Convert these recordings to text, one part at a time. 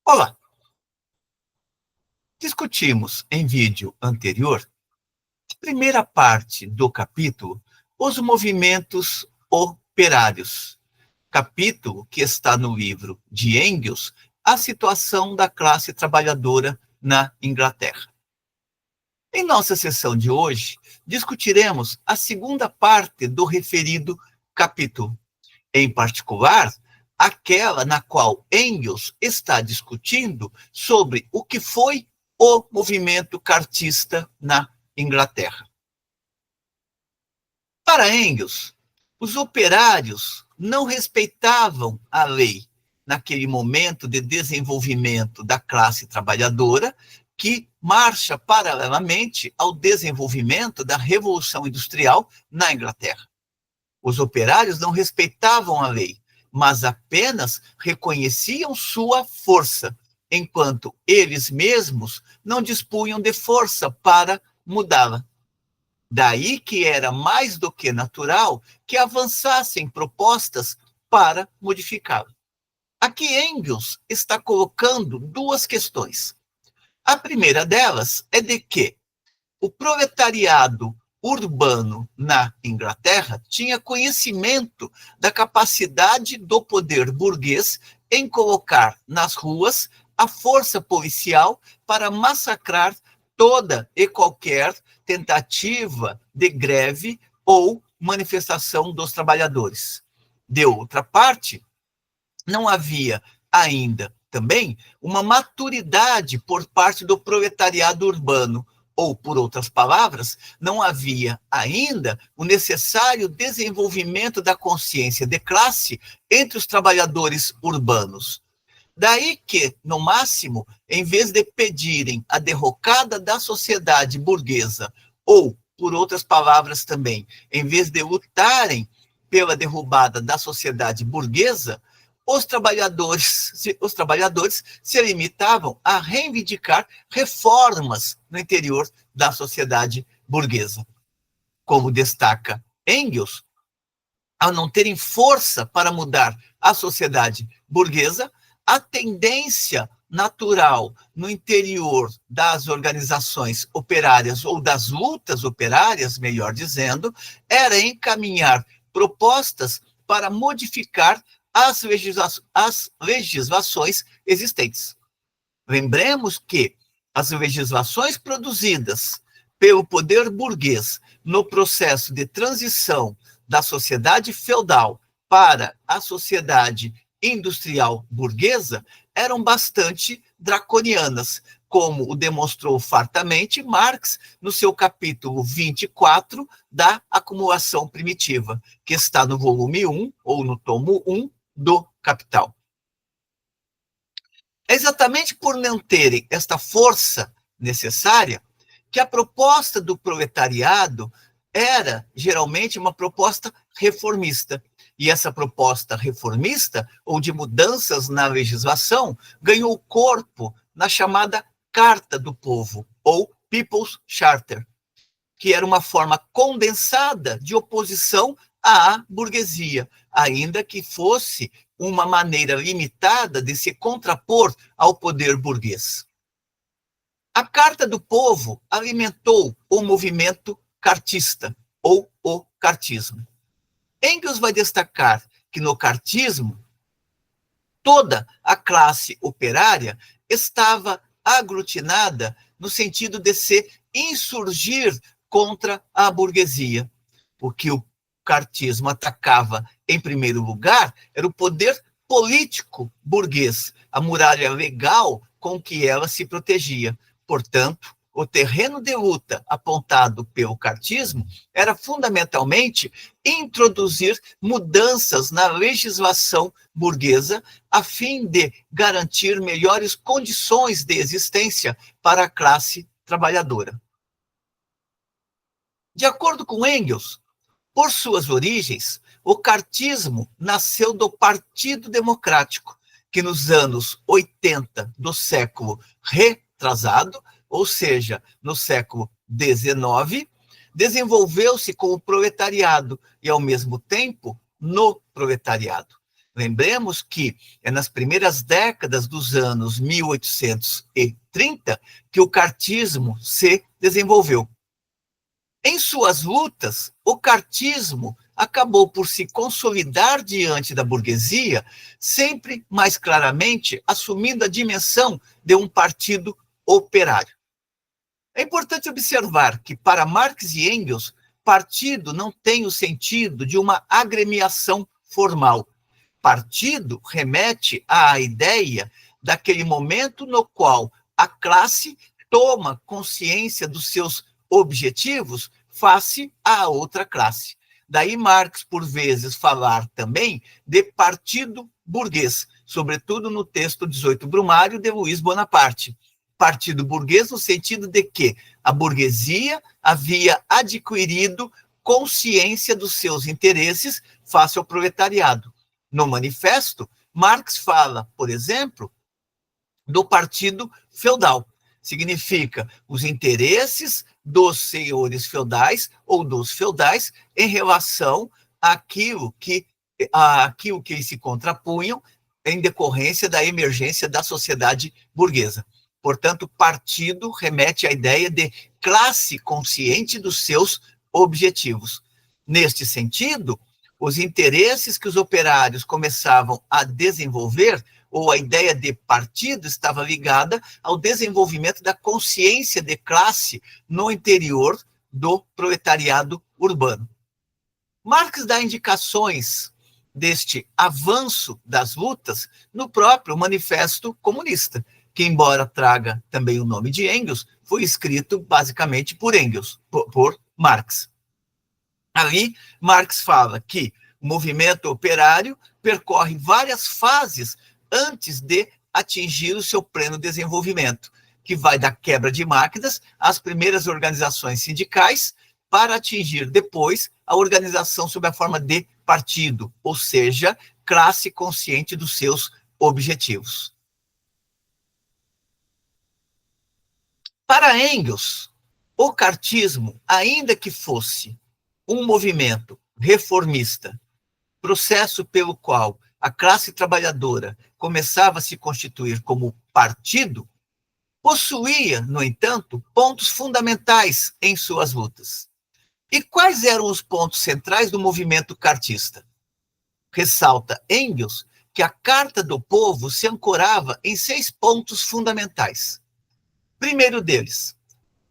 Olá! Discutimos em vídeo anterior, primeira parte do capítulo, os movimentos operários, capítulo que está no livro de Engels, A Situação da Classe Trabalhadora na Inglaterra. Em nossa sessão de hoje, discutiremos a segunda parte do referido capítulo, em particular, aquela na qual Engels está discutindo sobre o que foi o movimento cartista na Inglaterra. Para Engels, os operários não respeitavam a lei naquele momento de desenvolvimento da classe trabalhadora que marcha paralelamente ao desenvolvimento da Revolução Industrial na Inglaterra. Os operários não respeitavam a lei, mas apenas reconheciam sua força, enquanto eles mesmos não dispunham de força para mudá-la. Daí que era mais do que natural que avançassem propostas para modificá-la. Aqui Engels está colocando duas questões. A primeira delas é de que o proletariado urbano na Inglaterra tinha conhecimento da capacidade do poder burguês em colocar nas ruas a força policial para massacrar toda e qualquer tentativa de greve ou manifestação dos trabalhadores. De outra parte, não havia ainda também uma maturidade por parte do proletariado urbano, ou, por outras palavras, não havia ainda o necessário desenvolvimento da consciência de classe entre os trabalhadores urbanos. Daí que, no máximo, em vez de pedirem a derrocada da sociedade burguesa, ou, por outras palavras também, em vez de lutarem pela derrubada da sociedade burguesa, os trabalhadores se limitavam a reivindicar reformas no interior da sociedade burguesa. Como destaca Engels, ao não terem força para mudar a sociedade burguesa, a tendência natural no interior das organizações operárias, ou das lutas operárias, melhor dizendo, era encaminhar propostas para modificar as legislações existentes. Lembremos que as legislações produzidas pelo poder burguês no processo de transição da sociedade feudal para a sociedade industrial burguesa eram bastante draconianas, como o demonstrou fartamente Marx no seu capítulo 24 da Acumulação Primitiva, que está no volume 1, ou no tomo 1, do Capital. É exatamente por não terem esta força necessária que a proposta do proletariado era, geralmente, uma proposta reformista. E essa proposta reformista, ou de mudanças na legislação, ganhou corpo na chamada Carta do Povo, ou People's Charter, que era uma forma condensada de oposição à burguesia, ainda que fosse uma maneira limitada de se contrapor ao poder burguês. A Carta do Povo alimentou o movimento cartista, ou o cartismo. Engels vai destacar que no cartismo, toda a classe operária estava aglutinada no sentido de se insurgir contra a burguesia, porque o cartismo atacava, em primeiro lugar, era o poder político burguês, a muralha legal com que ela se protegia. Portanto, o terreno de luta apontado pelo cartismo era fundamentalmente introduzir mudanças na legislação burguesa a fim de garantir melhores condições de existência para a classe trabalhadora. De acordo com Engels, por suas origens, o cartismo nasceu do Partido Democrático, que nos anos 80 do século retrasado, ou seja, no século XIX, desenvolveu-se com o proletariado e, ao mesmo tempo, no proletariado. Lembremos que é nas primeiras décadas dos anos 1830 que o cartismo se desenvolveu. Em suas lutas, o cartismo acabou por se consolidar diante da burguesia, sempre mais claramente assumindo a dimensão de um partido operário. É importante observar que, para Marx e Engels, partido não tem o sentido de uma agremiação formal. Partido remete à ideia daquele momento no qual a classe toma consciência dos seus objetivos face à outra classe. Daí Marx, por vezes, falar também de partido burguês, sobretudo no texto 18 Brumário de Luiz Bonaparte. Partido burguês no sentido de que a burguesia havia adquirido consciência dos seus interesses face ao proletariado. No manifesto, Marx fala, por exemplo, do partido feudal. Significa os interesses dos senhores feudais ou dos feudais em relação àquilo que se contrapunham em decorrência da emergência da sociedade burguesa. Portanto, partido remete à ideia de classe consciente dos seus objetivos. Neste sentido, os interesses que os operários começavam a desenvolver, ou a ideia de partido, estava ligada ao desenvolvimento da consciência de classe no interior do proletariado urbano. Marx dá indicações deste avanço das lutas no próprio Manifesto Comunista, que, embora traga também o nome de Engels, foi escrito basicamente por Engels, por Marx. Ali, Marx fala que o movimento operário percorre várias fases antes de atingir o seu pleno desenvolvimento, que vai da quebra de máquinas às primeiras organizações sindicais, para atingir depois a organização sob a forma de partido, ou seja, classe consciente dos seus objetivos. Para Engels, o cartismo, ainda que fosse um movimento reformista, processo pelo qual a classe trabalhadora começava a se constituir como partido, possuía, no entanto, pontos fundamentais em suas lutas. E quais eram os pontos centrais do movimento cartista? Ressalta Engels que a Carta do Povo se ancorava em 6 pontos fundamentais. Primeiro deles,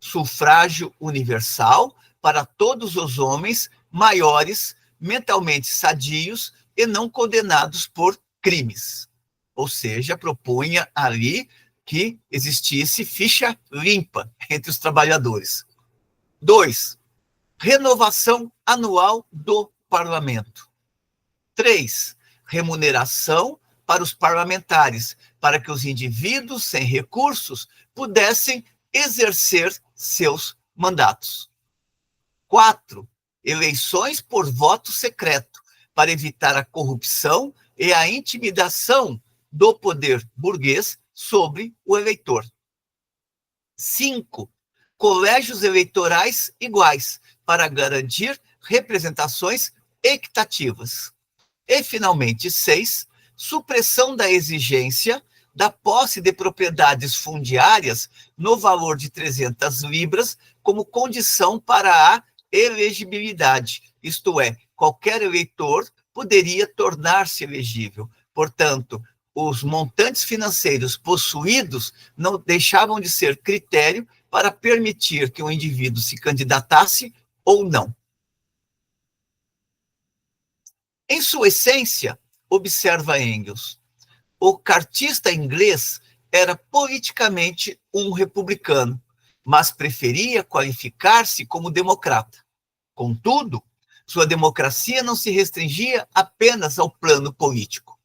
sufrágio universal para todos os homens maiores, mentalmente sadios e não condenados por crimes. Ou seja, propunha ali que existisse ficha limpa entre os trabalhadores. 2, renovação anual do parlamento. 3, remuneração para os parlamentares, para que os indivíduos sem recursos pudessem exercer seus mandatos. 4, eleições por voto secreto, para evitar a corrupção e a intimidação do poder burguês sobre o eleitor. 5, colégios eleitorais iguais, para garantir representações equitativas. E, finalmente, 6, supressão da exigência da posse de propriedades fundiárias no valor de 300 libras como condição para a elegibilidade, isto é, qualquer eleitor poderia tornar-se elegível. Portanto, os montantes financeiros possuídos não deixavam de ser critério para permitir que um indivíduo se candidatasse ou não. Em sua essência, observa Engels, o cartista inglês era politicamente um republicano, mas preferia qualificar-se como democrata. Contudo, sua democracia não se restringia apenas ao plano político.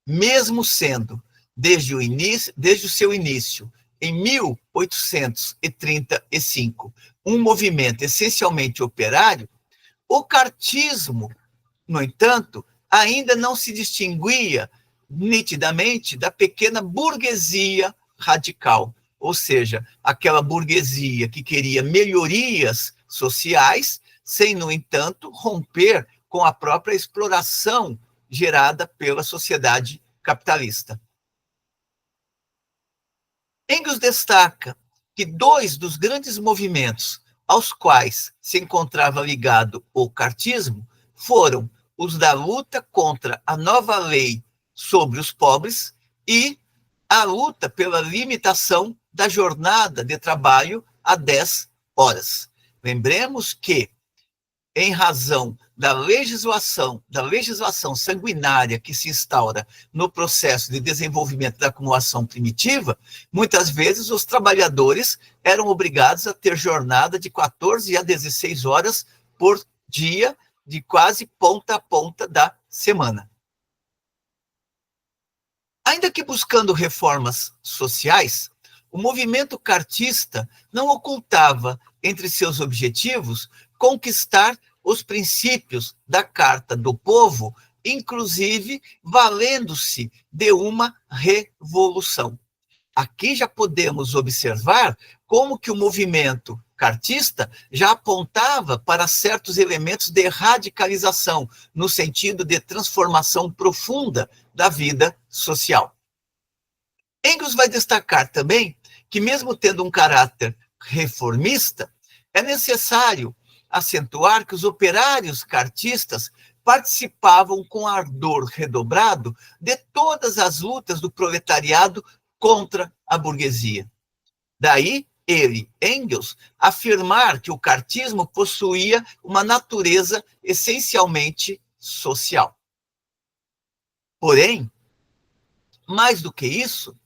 Mesmo sendo, desde o seu início, em 1835, um movimento essencialmente operário, o cartismo, no entanto, ainda não se distinguia nitidamente da pequena burguesia radical, ou seja, aquela burguesia que queria melhorias sociais, sem, no entanto, romper com a própria exploração gerada pela sociedade capitalista. Engels destaca que dois dos grandes movimentos aos quais se encontrava ligado o cartismo foram os da luta contra a nova lei sobre os pobres e a luta pela limitação da jornada de trabalho a 10 horas. Lembremos que, em razão da legislação sanguinária que se instaura no processo de desenvolvimento da acumulação primitiva, muitas vezes os trabalhadores eram obrigados a ter jornada de 14 a 16 horas por dia, de quase ponta a ponta da semana. Ainda que buscando reformas sociais, o movimento cartista não ocultava entre seus objetivos conquistar os princípios da Carta do Povo, inclusive valendo-se de uma revolução. Aqui já podemos observar como que o movimento cartista já apontava para certos elementos de radicalização, no sentido de transformação profunda da vida social. Engels vai destacar também que, mesmo tendo um caráter reformista, é necessário acentuar que os operários cartistas participavam com ardor redobrado de todas as lutas do proletariado contra a burguesia. Daí, ele, Engels, afirmar que o cartismo possuía uma natureza essencialmente social. Porém, mais do que isso,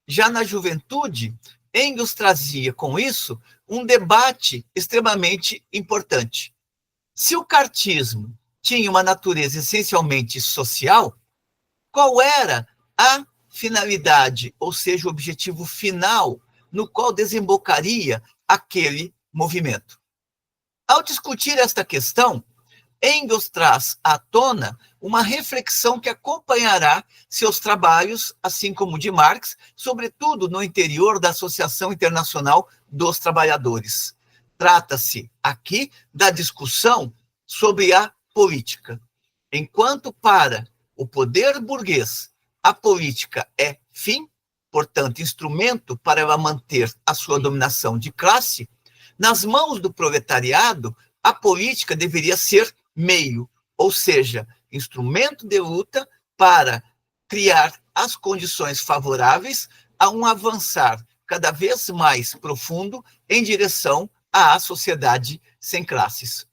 já na juventude, Engels trazia com isso um debate extremamente importante. Se o cartismo tinha uma natureza essencialmente social, qual era a finalidade, ou seja, o objetivo final no qual desembocaria aquele movimento? Ao discutir esta questão, Engels traz à tona uma reflexão que acompanhará seus trabalhos, assim como de Marx, sobretudo no interior da Associação Internacional dos Trabalhadores. Trata-se aqui da discussão sobre a política. Enquanto para o poder burguês a política é fim, portanto, instrumento para ela manter a sua dominação de classe, nas mãos do proletariado, a política deveria ser meio, ou seja, instrumento de luta para criar as condições favoráveis a um avançar cada vez mais profundo em direção à sociedade sem classes.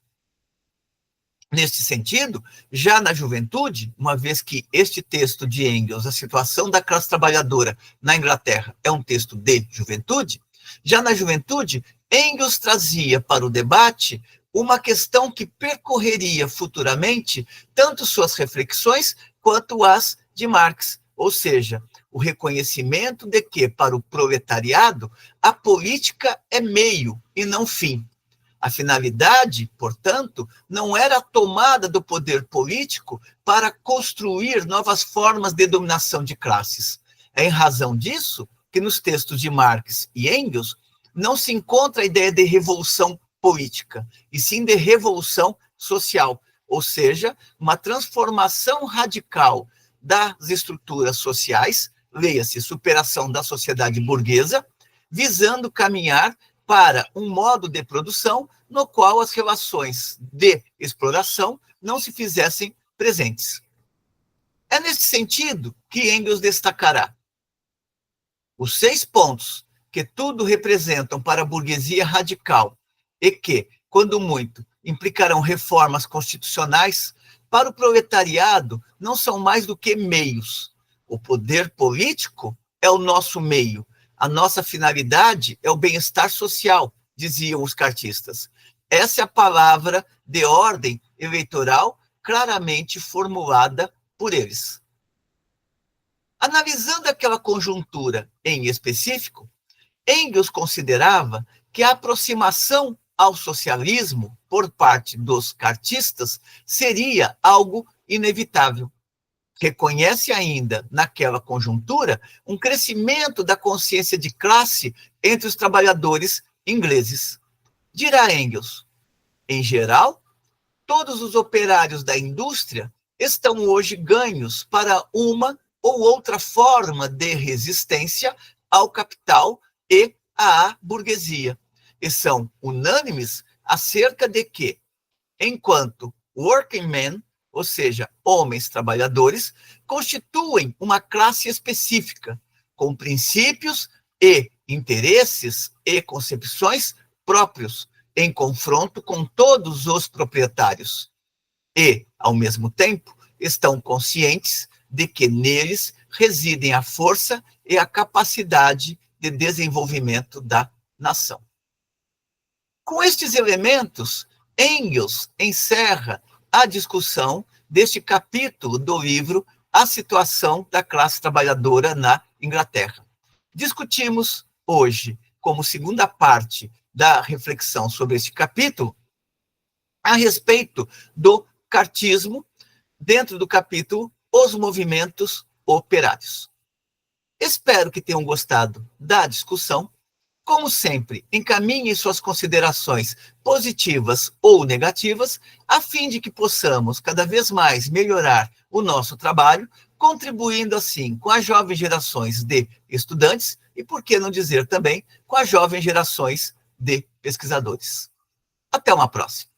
Neste sentido, já na juventude, uma vez que este texto de Engels, A Situação da Classe Trabalhadora na Inglaterra, é um texto de juventude, já na juventude, Engels trazia para o debate uma questão que percorreria futuramente tanto suas reflexões quanto as de Marx, ou seja, o reconhecimento de que, para o proletariado, a política é meio e não fim. A finalidade, portanto, não era a tomada do poder político para construir novas formas de dominação de classes. É em razão disso que nos textos de Marx e Engels não se encontra a ideia de revolução política, e sim de revolução social, ou seja, uma transformação radical das estruturas sociais, leia-se superação da sociedade burguesa, visando caminhar para um modo de produção no qual as relações de exploração não se fizessem presentes. É nesse sentido que Engels destacará os 6 pontos que tudo representam para a burguesia radical e que, quando muito, implicarão reformas constitucionais, para o proletariado não são mais do que meios. O poder político é o nosso meio. A nossa finalidade é o bem-estar social, diziam os cartistas. Essa é a palavra de ordem eleitoral claramente formulada por eles. Analisando aquela conjuntura em específico, Engels considerava que a aproximação ao socialismo por parte dos cartistas seria algo inevitável. Reconhece ainda, naquela conjuntura, um crescimento da consciência de classe entre os trabalhadores ingleses. Dirá Engels, em geral, todos os operários da indústria estão hoje ganhos para uma ou outra forma de resistência ao capital e à burguesia. E são unânimes acerca de que, enquanto working men, ou seja, homens trabalhadores, constituem uma classe específica, com princípios e interesses e concepções próprios, em confronto com todos os proprietários. E, ao mesmo tempo, estão conscientes de que neles residem a força e a capacidade de desenvolvimento da nação. Com estes elementos, Engels encerra a discussão deste capítulo do livro A Situação da Classe Trabalhadora na Inglaterra. Discutimos hoje, como segunda parte da reflexão sobre este capítulo, a respeito do cartismo, dentro do capítulo Os Movimentos Operários. Espero que tenham gostado da discussão. Como sempre, encaminhe suas considerações positivas ou negativas, a fim de que possamos cada vez mais melhorar o nosso trabalho, contribuindo assim com as jovens gerações de estudantes e, por que não dizer também, com as jovens gerações de pesquisadores. Até uma próxima.